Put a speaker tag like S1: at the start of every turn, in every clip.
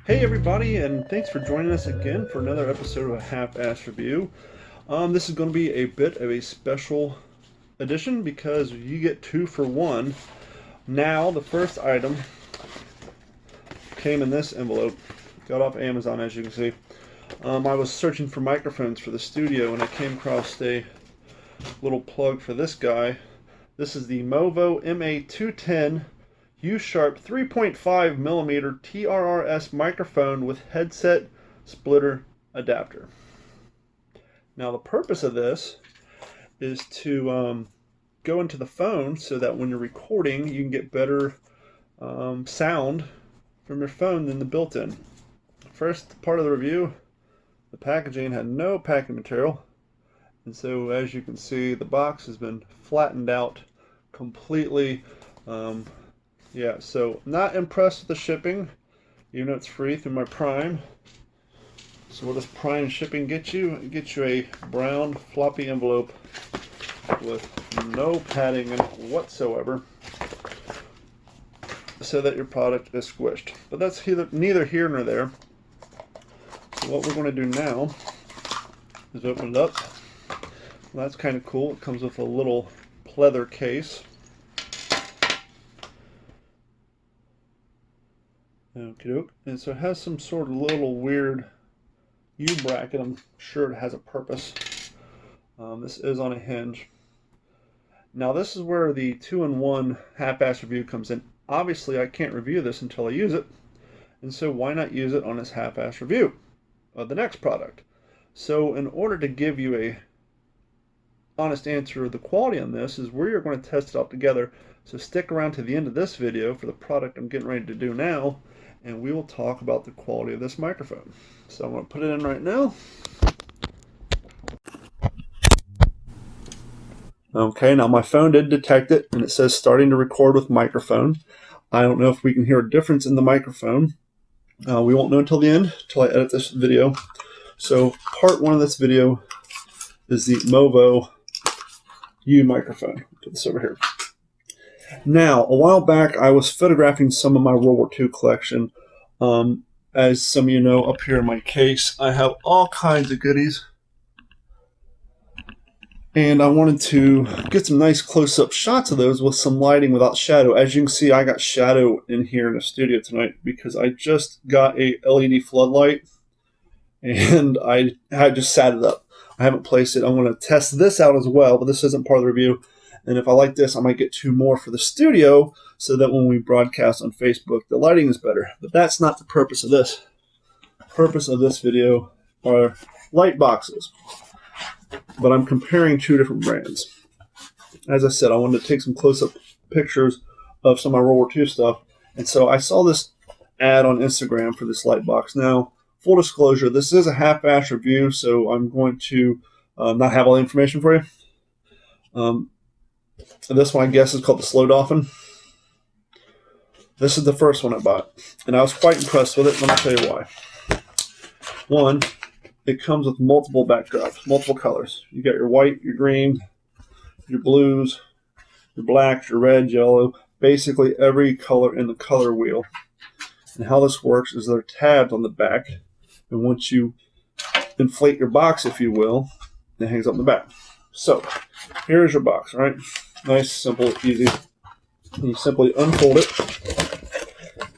S1: Hey everybody, and thanks for joining us again for another episode of a half-ass review. This is going to be a bit of a special edition because you get 2 for 1. Now, the first item came in this envelope. Got off Amazon, as you can see. I was searching for microphones for the studio, and I came across a little plug for this guy. This is the Movo MA210 H.A.R 3.5mm TRRS microphone with headset splitter adapter. Now the purpose of this is to go into the phone so that when you're recording you can get better sound from your phone than the built-in. First part of the review, the packaging had no packing material, and so as you can see the box has been flattened out completely. Yeah, so not impressed with the shipping, even though it's free through my Prime. So what does Prime shipping get you? It gets you a brown floppy envelope with no padding in it whatsoever, so that your product is squished. But that's neither here nor there. So what we're going to do now is open it up. Well, that's kind of cool. It comes with a little pleather case. Okey-doke. And so it has some sort of little weird U-bracket. I'm sure it has a purpose. This is on a hinge. Now this is where the 2-in-1 half-ass review comes in. Obviously I can't review this until I use it, and so why not use it on this half-ass review of the next product? So in order to give you a honest answer of the quality on this is where you're going to test it out together. So stick around to the end of this video for the product I'm getting ready to do now, and we will talk about the quality of this microphone. So I'm going to put it in right now. Okay, now my phone did detect it, and it says starting to record with microphone. I don't know if we can hear a difference in the microphone. We won't know until the end, until I edit this video. So part 1 of this video is the Movo U microphone. Put this over here. Now, a while back, I was photographing some of my World War II collection. As some of you know, up here in my case, I have all kinds of goodies. And I wanted to get some nice close-up shots of those with some lighting without shadow. As you can see, I got shadow in here in the studio tonight because I just got a LED floodlight, and I had just sat it up. I haven't placed it. I'm going to test this out as well, but this isn't part of the review. And if I like this, I might get 2 more for the studio so that when we broadcast on Facebook, the lighting is better. But that's not the purpose of this. The purpose of this video are light boxes. But I'm comparing 2 different brands. As I said, I wanted to take some close-up pictures of some of my World War II stuff. And so I saw this ad on Instagram for this light box. Now, full disclosure, this is a half-ass review, so I'm going to not have all the information for you. This one, I guess, is called the Slow Dolphin. This is the first one I bought, and I was quite impressed with it. Let me tell you why. One, it comes with multiple backdrops, multiple colors. You got your white, your green, your blues, your blacks, your red, yellow, basically every color in the color wheel. And how this works is there are tabs on the back, and once you inflate your box, if you will, it hangs up in the back. So here's your box, right? Nice, simple, easy. And you simply unfold it.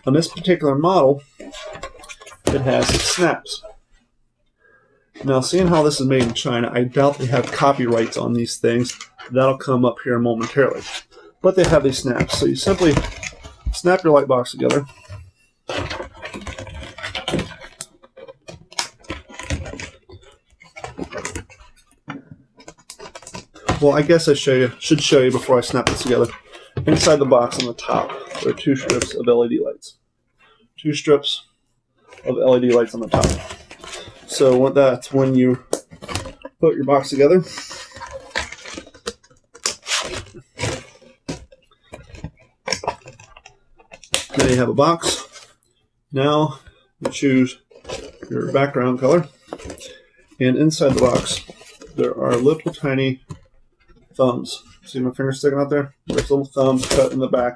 S1: On this particular model, it has snaps. Now, seeing how this is made in China, I doubt they have copyrights on these things. That'll come up here momentarily. But they have these snaps. So you simply snap your light box together. Well, I guess I should show you before I snap this together. Inside the box on the top, there are 2 strips of LED lights. 2 strips of LED lights on the top. So that's when you put your box together. There you have a box. Now you choose your background color. And inside the box, there are little tiny thumbs. See my finger sticking out there? There's little thumbs cut in the back.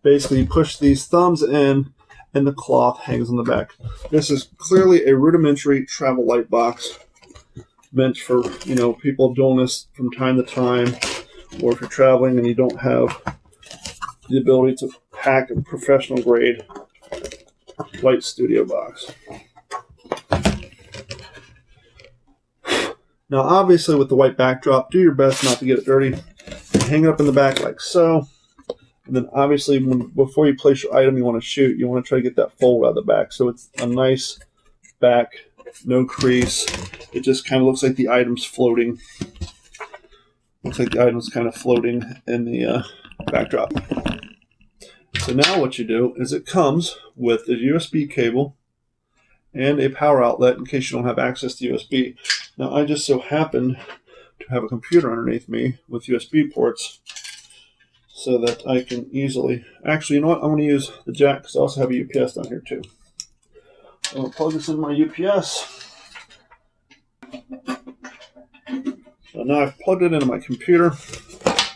S1: Basically, you push these thumbs in, and the cloth hangs on the back. This is clearly a rudimentary travel light box meant for, you know, people doing this from time to time, or if you're traveling and you don't have the ability to pack a professional grade light studio box. Now, obviously, with the white backdrop, do your best not to get it dirty. Hang it up in the back like so. And then, obviously, before you place your item you want to shoot, you want to try to get that fold out of the back. So it's a nice back, no crease. It just kind of looks like the item's floating. Looks like the item's kind of floating in the backdrop. So now what you do is it comes with a USB cable and a power outlet in case you don't have access to USB. Now, I just so happen to have a computer underneath me with USB ports so that I can easily... Actually, you know what? I'm going to use the jack because I also have a UPS down here too. I'm going to plug this in my UPS. So now I've plugged it into my computer.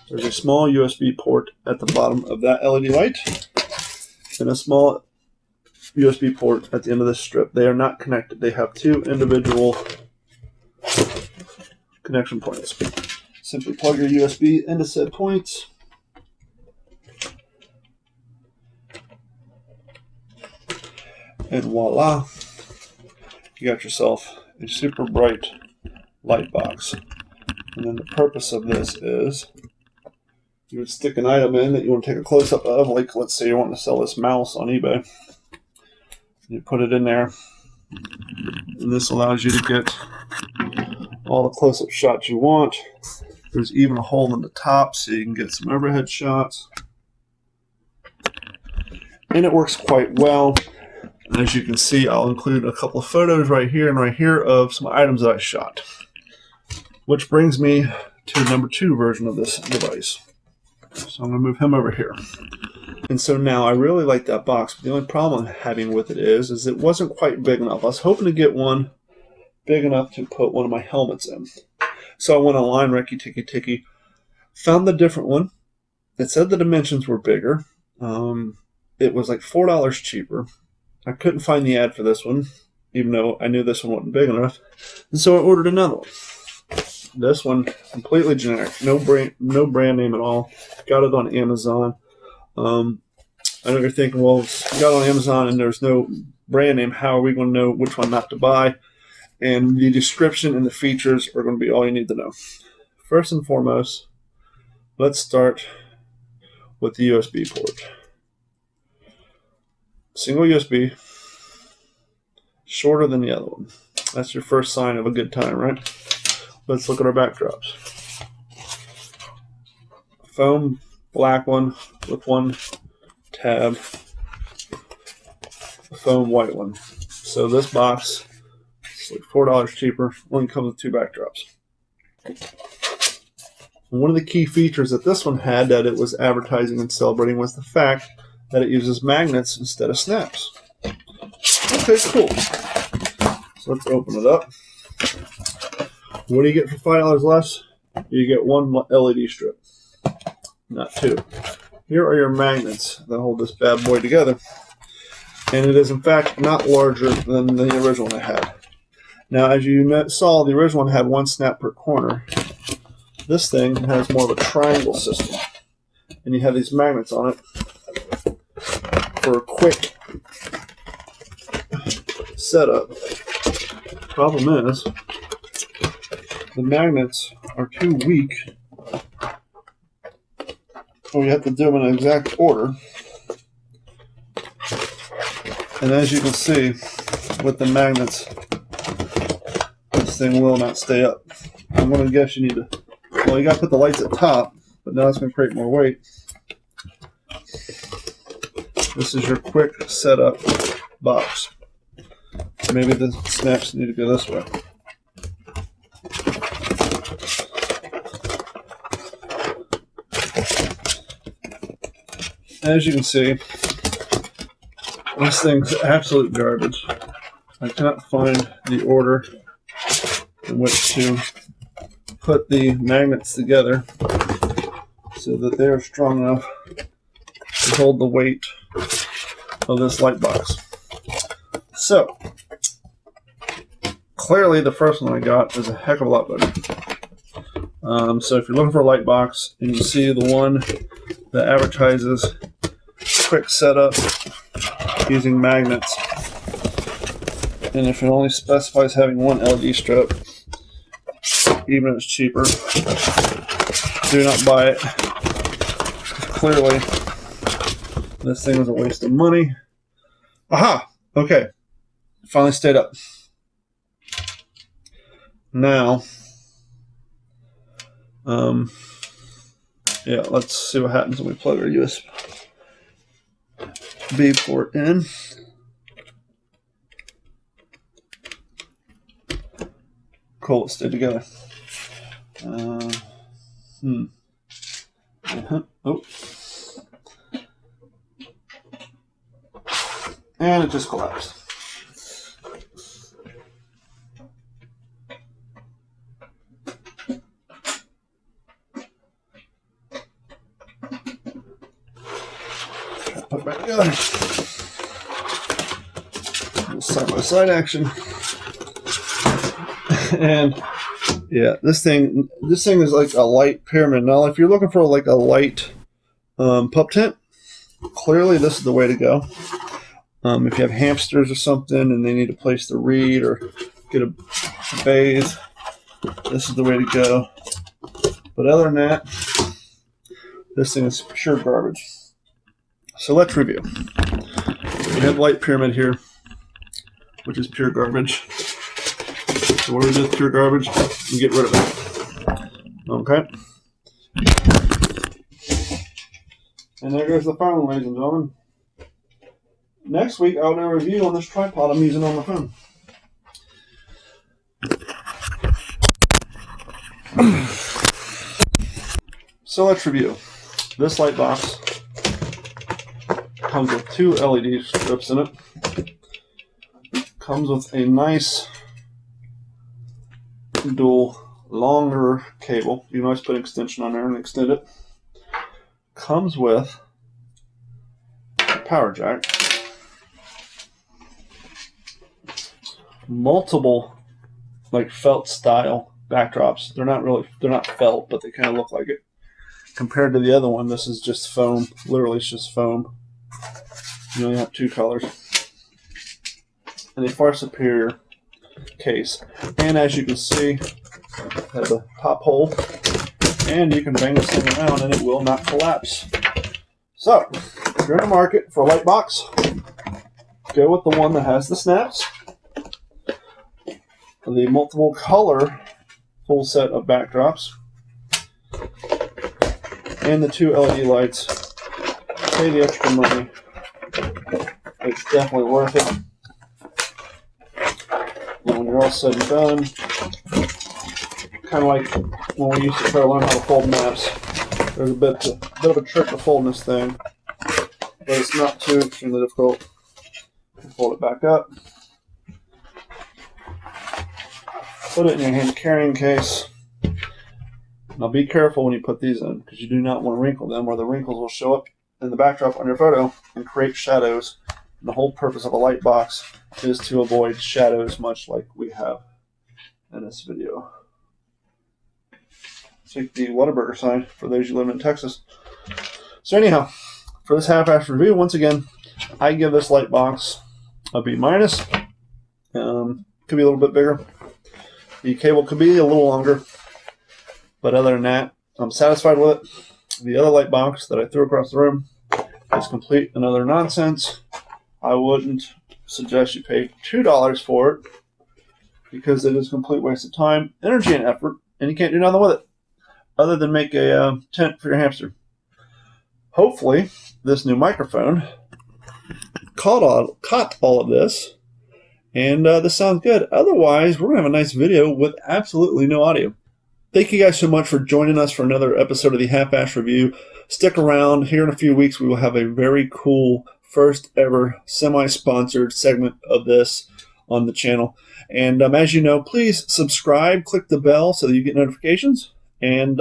S1: There's a small USB port at the bottom of that LED light and a small USB port at the end of this strip. They are not connected. They have two individual connection points. Simply plug your USB into said points. And voila, you got yourself a super bright light box. And then the purpose of this is you would stick an item in that you want to take a close-up of, like let's say you're wanting to sell this mouse on eBay. You put it in there, and this allows you to get all the close-up shots you want. There's even a hole in the top so you can get some overhead shots. And it works quite well. As you can see, I'll include a couple of photos right here and right here of some items that I shot. Which brings me to the number 2 version of this device. So I'm going to move him over here. And so now I really like that box, but the only problem I'm having with it is it wasn't quite big enough. I was hoping to get one big enough to put one of my helmets in. So I went online, Recky Ticky Ticky, found the different one. It said the dimensions were bigger. It was like $4 cheaper. I couldn't find the ad for this one, even though I knew this one wasn't big enough. And so I ordered another one. This one, completely generic, no brand name at all. Got it on Amazon. I know you're thinking, well, you got it on Amazon and there's no brand name. How are we going to know which one not to buy? And the description and the features are going to be all you need to know. First and foremost, let's start with the USB port. Single USB, shorter than the other one. That's your first sign of a good time, right? Let's look at our backdrops. Foam black one with one tab. A foam white one. So this box is like $4 cheaper. Only comes with 2 backdrops. And one of the key features that this one had that it was advertising and celebrating was the fact that it uses magnets instead of snaps. Okay, cool. So let's open it up. What do you get for $5 less? You get one LED strip, not 2. Here are your magnets that hold this bad boy together. And it is, in fact, not larger than the original one I had. Now, as you saw, the original one had 1 snap per corner. This thing has more of a triangle system. And you have these magnets on it for a quick setup. Problem is, the magnets are too weak, or you have to do them in an exact order. And as you can see, with the magnets, this thing will not stay up. I'm going to guess you need to, well, you got to put the lights at top, but now it's going to create more weight. This is your quick setup box. Maybe the snaps need to go this way. As you can see, this thing's absolute garbage. I cannot find the order in which to put the magnets together so that they are strong enough to hold the weight of this light box. So clearly the first one I got is a heck of a lot better. So if you're looking for a light box and you see the one that advertises quick setup using magnets, and if it only specifies having one LED strip, even if it's cheaper, do not buy it. Clearly this thing was a waste of money. Aha! Okay, finally stayed up. Now, yeah, let's see what happens when we plug our USB port in. Cool, it stayed together. Oh. And it just collapsed. Put it back together. Side-by-side action. And yeah, this thing is like a light pyramid. Now, if you're looking for like a light pup tent, clearly this is the way to go. If you have hamsters or something and they need a place to read or get a bathe, this is the way to go. But other than that, this thing is pure garbage. So let's review. We have light pyramid here, which is pure garbage. So what do we do with pure garbage? We get rid of it. Okay. And there goes the phone, ladies and gentlemen. Next week, I'll do a review on this tripod I'm using on my phone. So let's review. This light box comes with 2 LED strips in it. Comes with a nice dual longer cable. You can always put an extension on there and extend it. Comes with a power jack. Multiple like felt style backdrops. They're not felt, but they kind of look like it. Compared to the other one, this is just foam. Literally, it's just foam. You only have 2 colors. And a far superior case. And as you can see, it has a top hole. And you can bang this thing around and it will not collapse. So, if you're in the market for a light box, go with the one that has the snaps. The multiple color full set of backdrops. And the 2 LED lights. Pay the extra money. It's definitely worth it. And when you're all said and done, kind of like when we used to try to learn how to fold maps, there's a bit of a trick to folding this thing, but it's not too extremely difficult. Fold it back up. Put it in your hand carrying case. Now be careful when you put these in, because you do not want to wrinkle them, or the wrinkles will show up in the backdrop on your photo and create shadows. And the whole purpose of a light box is to avoid shadows, much like we have in this video. Take the Whataburger sign for those who live in Texas. So anyhow, for this half-ass review, once again, I give this light box a B-. Could be a little bit bigger. The cable could be a little longer, but other than that, I'm satisfied with it. The other light box that I threw across the room is complete and utter nonsense. I wouldn't suggest you pay $2 for it because it is a complete waste of time, energy, and effort, and you can't do nothing with it other than make a tent for your hamster. Hopefully, this new microphone caught all of this, and this sounds good. Otherwise, we're going to have a nice video with absolutely no audio. Thank you guys so much for joining us for another episode of the Half-Ass Review. Stick around. Here in a few weeks, we will have a very cool first ever semi-sponsored segment of this on the channel. And as you know, please subscribe, click the bell so that you get notifications. And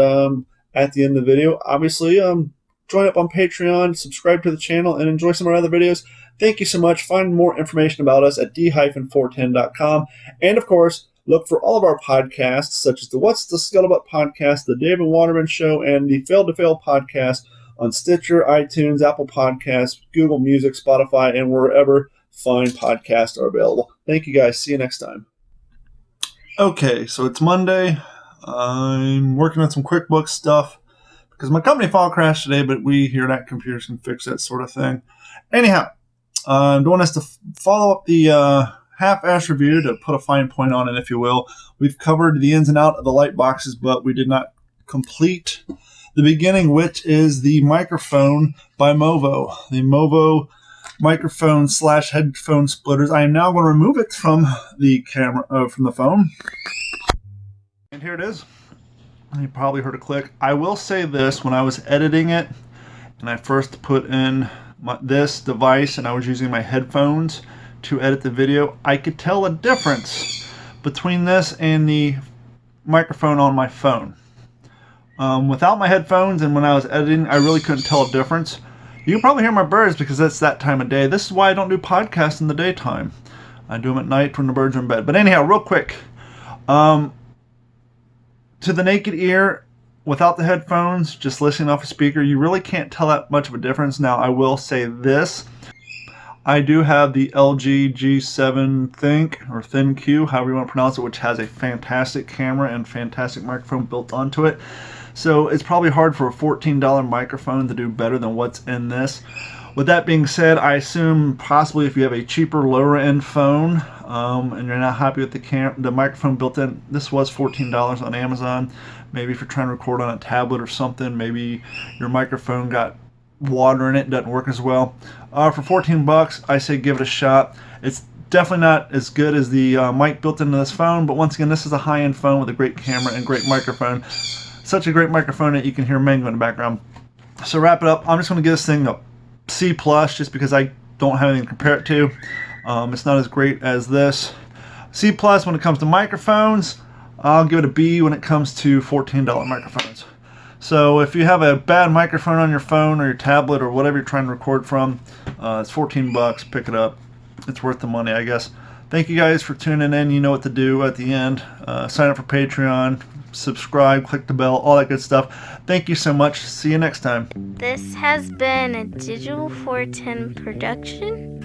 S1: at the end of the video, obviously, join up on Patreon, subscribe to the channel, and enjoy some of our other videos. Thank you so much. Find more information about us at d-410.com. And of course, look for all of our podcasts, such as the What's the Scuttlebutt podcast, the David Waterman Show, and the Fail to Fail podcast on Stitcher, iTunes, Apple Podcasts, Google Music, Spotify, and wherever fine podcasts are available. Thank you guys. See you next time. Okay, so it's Monday. I'm working on some QuickBooks stuff because my company file crashed today, but we here at Computers can fix that sort of thing. Anyhow, I'm doing this to follow up the half-ass review, to put a fine point on it, if you will. We've covered the ins and outs of the light boxes, but we did not complete the beginning, which is the microphone by Movo. The Movo Microphone / headphone splitters. I am now going to remove it from the camera, from the phone. And here it is. You probably heard a click. I will say this, when I was editing it, and I first put in this device and I was using my headphones to edit the video, I could tell a difference between this and the microphone on my phone. Without my headphones and when I was editing, I really couldn't tell a difference. You can probably hear my birds because it's that time of day. This is why I don't do podcasts in the daytime. I do them at night when the birds are in bed. But anyhow, real quick. To the naked ear, without the headphones, just listening off a speaker, you really can't tell that much of a difference. Now, I will say this. I do have the LG G7 Think, or ThinQ, however you want to pronounce it, which has a fantastic camera and fantastic microphone built onto it. So it's probably hard for a $14 microphone to do better than what's in this. With that being said, I assume possibly if you have a cheaper, lower-end phone and you're not happy with the microphone built in, this was $14 on Amazon. Maybe if you're trying to record on a tablet or something, maybe your microphone got water in it, doesn't work as well. For 14 bucks, I say give it a shot. It's definitely not as good as the mic built into this phone, but once again, this is a high-end phone with a great camera and great microphone. Such a great microphone that you can hear Mango in the background. So wrap it up. I'm just going to give this thing a C+, just because I don't have anything to compare it to. It's not as great as this. C+ when it comes to microphones. I'll give it a B when it comes to $14 microphones. So if you have a bad microphone on your phone or your tablet or whatever you're trying to record from, it's 14 bucks. Pick it up. It's worth the money, I guess. Thank you guys for tuning in. You know what to do at the end. Sign up for Patreon, subscribe, click the bell, all that good stuff. Thank you so much. See you next time.
S2: This has been a Digital 410 production.